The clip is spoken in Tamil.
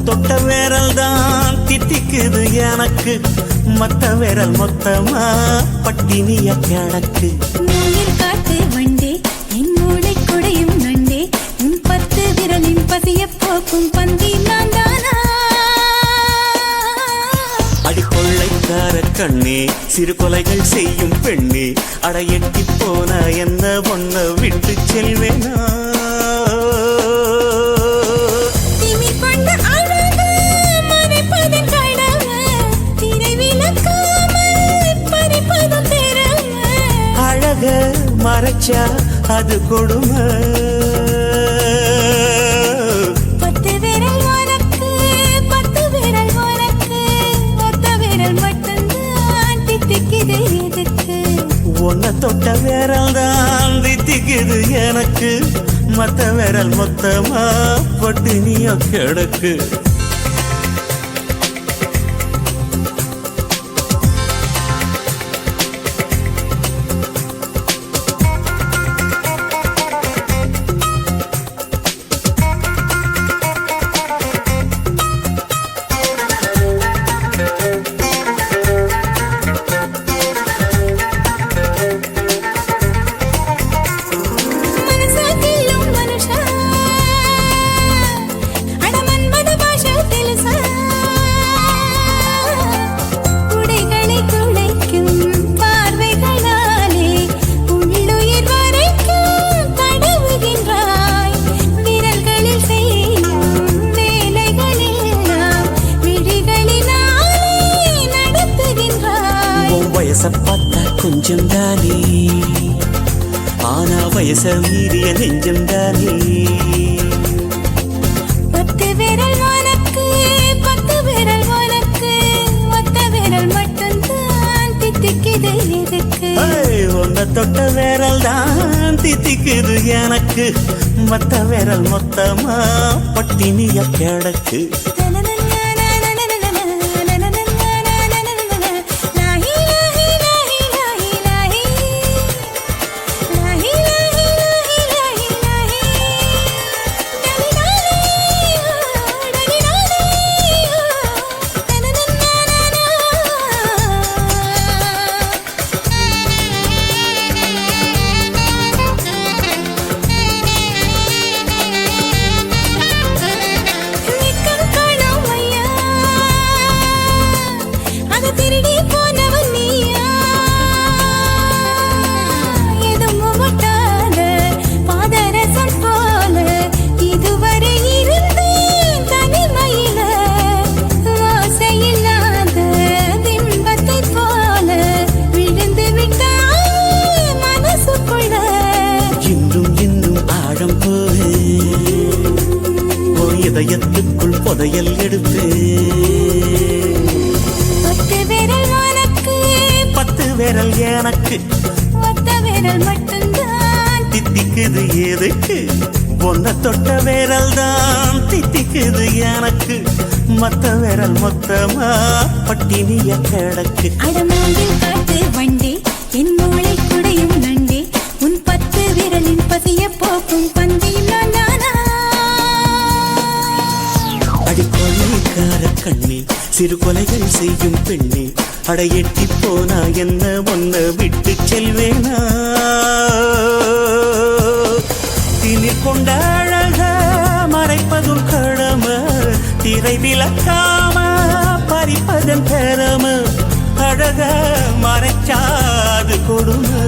தொட்ட விரல் தான் தித்திக்குது எனக்கு, மத்த விரல் மொத்தமா பட்டினிய கிடக்கு. காட்டு வண்டே என் மூளை குடையும் நண்டே, உன் 10 விரலின் பசிய போக்கும் பந்தி நான் தானா? அடிக்கொள்ளைக்கார கண்ணே, சிறு கொலைகள் செய்யும் பெண்ணே, அடையெட்டி போன என்ன ஒன்ன விட்டு செல்வேனா? மறைச்சா அது கொடுமை. 10 விரல் உனக்கு, 10 விரல் உனக்கு, ஒத்த விரல் மட்டும்தான் தித்திக்குது எதுக்கு? உன்னை தொட்ட விரல் தான் தித்திக்குது எனக்கு, மத்த விரல் மொத்தமா பட்டினிய கிடக்கு. பார்த்தா கொஞ்சம் தானே, ஆனா வயச மீறிய நெஞ்சம் தானே. 10 விரல் உனக்கு, 10 விரல் உனக்கு, ஒத்த விரல் மட்டும்தான் தித்திக்குது எதுக்கு? உன்னை தொட்ட விரல் தான் தித்திக்குது எனக்கு, மத்த விரல் மொத்தமா பட்டினிய கிடக்கு. இதயத்துக்குள் புதையல் எடுத்து 10 விரல் உனக்கு, 10 விரல் எனக்கு, ஒத்த விரல் மட்டும்தான் தித்திக்குது எதுக்கு? உன்னை தொட்ட விரல் தான் தித்திக்குது எனக்கு, மத்த விரல் மொத்தமா பட்டினிய கிடக்கு. அடமாங்கில் காட்டு வண்டே என் மூளை குடையும் நண்டே, உன் 10 விரலின் பசிய போக்கும் பந்தியும் நான் தானா? அடிக்கொள்ளைக்கார கண்ணே, சிறு கொலைகள் செய்யும் பெண்ணே, அடையெட்டி போனா என்ன ஒன்ன விட்டு செல்வேனா? திணிர் கொண்ட அழக மறைப்பதும் கடமை, திரை விளக்காம பறிப்பதன் திறமை. அழக மறைச்சாது கொடுமை.